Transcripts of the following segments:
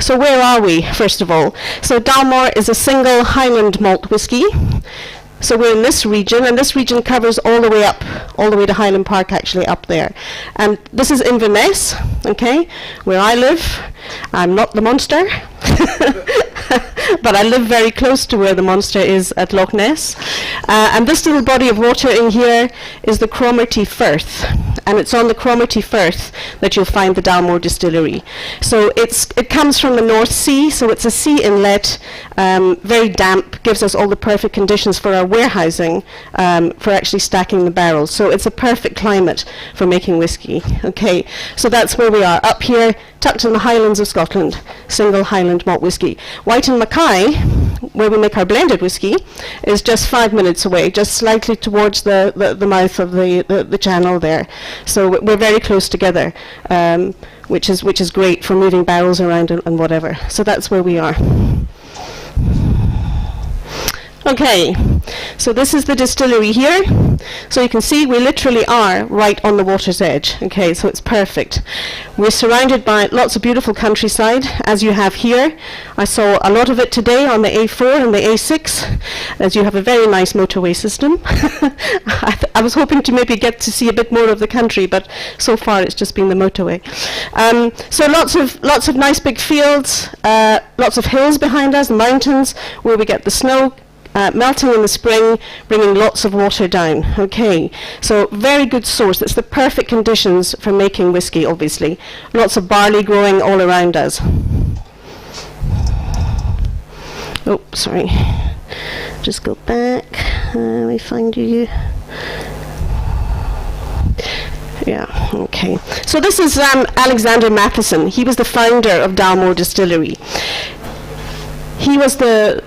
So where are we, first of all? So Dalmore is a single Highland malt whisky. So we're in this region, and this region covers all the way up, all the way to Highland Park, actually, up there. And this is Inverness, okay, where I live. I'm not the monster, but I live very close to where the monster is at Loch Ness. And this little body of water in here is the Cromarty Firth, and it's on the Cromarty Firth that you'll find the Downward Distillery. So it comes from the North Sea, so it's a sea inlet, very damp, gives us all the perfect conditions for our warehousing, for actually stacking the barrels. So it's a perfect climate for making whiskey. Okay, so that's where we are, up here, tucked in the Highlands of Scotland, single Highland malt whisky. White and Mackay, where we make our blended whisky, is just 5 minutes away, just slightly towards the mouth of the channel there. So we're very close together, which is great for moving barrels around and whatever. So that's where we are. Okay, so this is the distillery here. So you can see we literally are right on the water's edge. Okay, so it's perfect. We're surrounded by lots of beautiful countryside, as you have here. I saw a lot of it today on the A4 and the A6, as you have a very nice motorway system. I was hoping to maybe get to see a bit more of the country, but so far it's just been the motorway. So lots of nice big fields, lots of hills behind us, mountains, where we get the snow melting in the spring, bringing lots of water down. Okay, so very good source. It's the perfect conditions for making whiskey, obviously. Lots of barley growing all around us. Oh, sorry. Just go back. Let me find you. Yeah, okay. So this is Alexander Matheson. He was the founder of Dalmore Distillery. He was the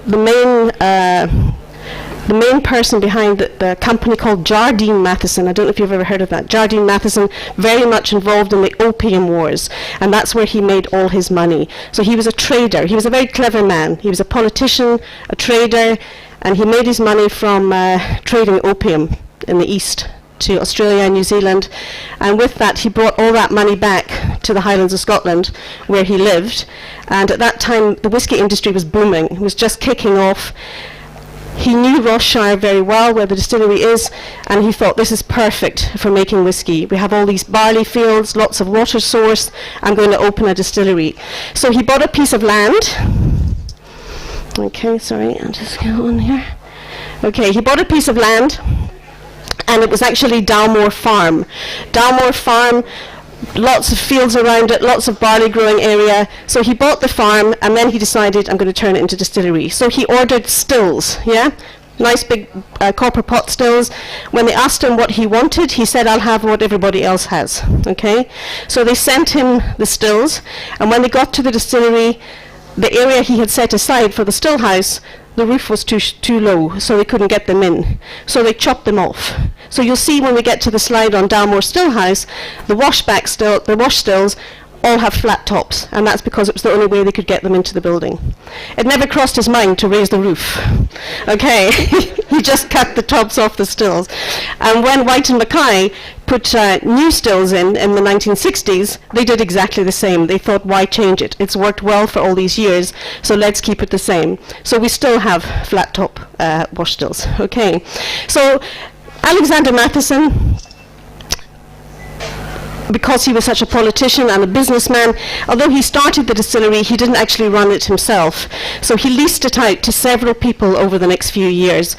main person behind the company called Jardine Matheson. I don't know if you've ever heard of that. Jardine Matheson, very much involved in the Opium Wars, and that's where he made all his money. So he was a trader. He was a very clever man. He was a politician, a trader, and he made his money from trading opium in the East to Australia and New Zealand, and with that he brought all that money back to the Highlands of Scotland where he lived. And at that time the whisky industry was booming, it was just kicking off. He knew Ross-shire very well, where the distillery is, and he thought this is perfect for making whiskey. We have all these barley fields, lots of water source, I'm going to open a distillery. So he bought a piece of land. Okay, sorry, I'll just go on here. Okay, he bought a piece of land, and it was actually Dalmore Farm. Dalmore Farm, lots of fields around it, lots of barley growing area. So he bought the farm, and then he decided, I'm going to turn it into distillery. So he ordered stills, yeah? Nice big copper pot stills. When they asked him what he wanted, he said, I'll have what everybody else has, okay? So they sent him the stills, and when they got to the distillery, the area he had set aside for the still house, the roof was too low, so they couldn't get them in. So they chopped them off. So you'll see when we get to the slide on Dalmore Stillhouse, the wash stills all have flat tops, and that's because it was the only way they could get them into the building. It never crossed his mind to raise the roof. Okay, he just cut the tops off the stills. And when White and Mackay put new stills in the 1960s, they did exactly the same. They thought, why change it? It's worked well for all these years, so let's keep it the same. So we still have flat top wash stills. Okay, so Alexander Matheson, because he was such a politician and a businessman, although he started the distillery, he didn't actually run it himself. So he leased it out to several people over the next few years,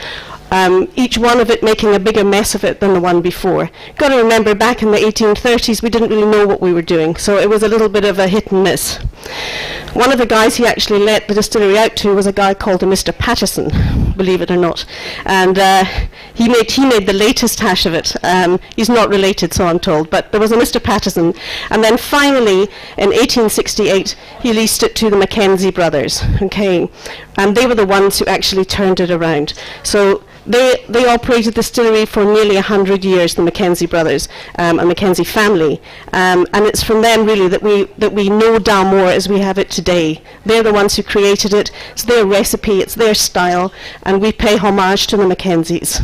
each one of it making a bigger mess of it than the one before. Got to remember, back in the 1830s, we didn't really know what we were doing, so it was a little bit of a hit and miss. One of the guys he actually let the distillery out to was a guy called Mr. Patterson, believe it or not, and he made the latest hash of it. He's not related, so I'm told, but there was a Mr. Patterson, and then finally in 1868 he leased it to the Mackenzie brothers. Okay, and they were the ones who actually turned it around. So they operated the distillery for nearly 100 years, the Mackenzie brothers, a Mackenzie family, and it's from them really that we know Dalmore as we have it today. They're the ones who created it. It's their recipe, it's their style, and we pay homage to the Mackenzies.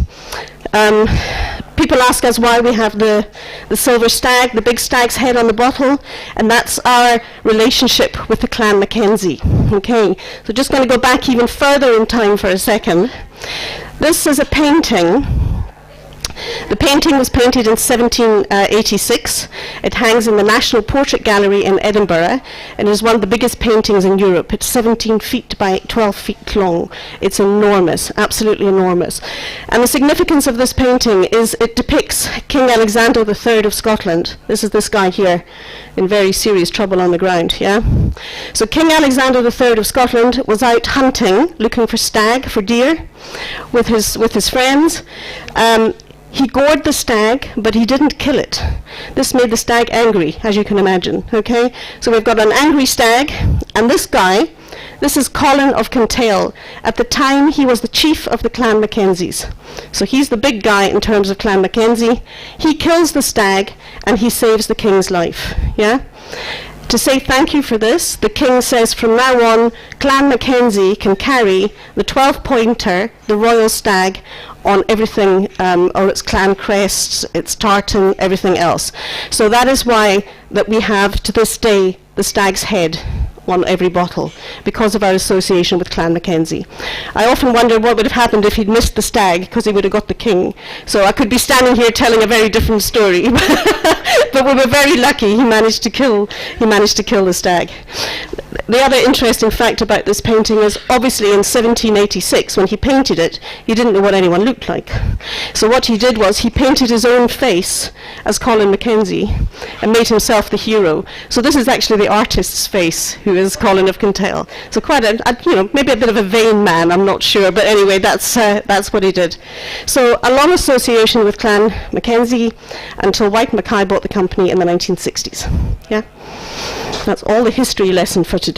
People ask us why we have the silver stag, the big stag's head on the bottle, and that's our relationship with the Clan Mackenzie. Okay, so just going to go back even further in time for a second. This is a painting. The painting was painted in 1786. It hangs in the National Portrait Gallery in Edinburgh and is one of the biggest paintings in Europe. It's 17 feet by 12 feet long. It's enormous, absolutely enormous. And the significance of this painting is it depicts King Alexander III of Scotland. This is this guy here in very serious trouble on the ground, yeah? So King Alexander III of Scotland was out hunting, looking for stag, for deer, with his friends. He gored the stag, but he didn't kill it. This made the stag angry, as you can imagine, okay? So we've got an angry stag, and this guy, this is Colin of Kintail. At the time, he was the chief of the Clan Mackenzies. So he's the big guy in terms of Clan Mackenzie. He kills the stag, and he saves the king's life, yeah? To say thank you for this, the king says from now on, Clan Mackenzie can carry the 12-pointer, the royal stag, on everything, or its clan crests, its tartan, everything else. So that is why that we have, to this day, the stag's head on every bottle, because of our association with Clan Mackenzie. I often wonder what would have happened if he'd missed the stag, because he would have got the king. So I could be standing here telling a very different story. But we were very lucky. He managed to kill the stag. The other interesting fact about this painting is, obviously in 1786, when he painted it, he didn't know what anyone looked like. So what he did was he painted his own face as Colin Mackenzie and made himself the hero. So this is actually the artist's face, who is Colin of Kintail. So quite maybe a bit of a vain man, I'm not sure, but anyway, that's what he did. So a long association with Clan Mackenzie until White Mackay bought the company in the 1960s. Yeah, that's all the history lesson for today.